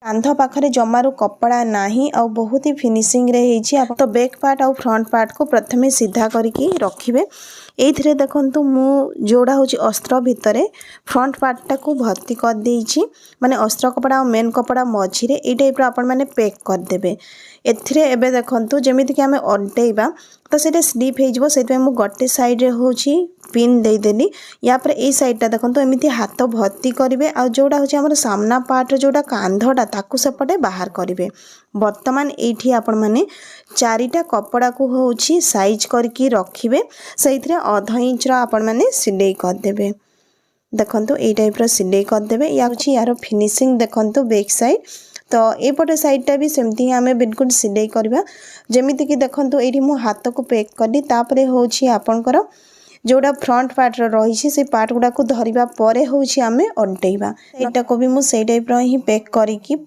कांध पाखरे जमारू कपड़ा नाही आ बहुत ही फिनिशिंग रे ହେଇଛି। तो बैक पार्ट और फ्रंट पार्ट को प्रथमे सीधा करके रखिबे। एथिरे देखंतु मु जोड़ा होची अस्त्र भितरे फ्रंट पार्टा को भर्ती कर देइछि माने अस्त्र कपड़ा और मेन कपड़ा मझिरे ए टाइप रो आपण माने पैक कर देबे। एथिरे एबे देखंतु जेमिति कि हमें अल्टेइबा तो सेटा स्लिप हे जिवो सेते मु गट्टे साइड रे होची पिन दे देली। या पर ए साइडटा देखंतु एमिति हाथ भर्ती करिवे आ जोड़ा होची हमर सामना पार्ट जोड़ा कांधटा ताकू सेपटे बाहर करिवे। वर्तमान एठी आपण माने चारिटा कपड़ा को होची साइज करके रखिबे। सेइथरे आधा इंच रा आपण माने सिलाई कर देबे। देखंतु ए टाइप रो सिलाई कर देबे। या होची यारो फिनिशिंग देखंतु बैक साइड। तो एपटे साइडटा भी सेमती हमें बिल्कुल सिलाई करबा। जेमिति कि देखंतु एठी मु हाथ को पैक करली तापरे होची आपनकर जोड़ा फ्रंट पार्ट रही से पार्ट गुड़ा को धरिबा परे होची हमें अल्टेइबा। एटा को भी मु सेई टाइप रो ही पैक करिकी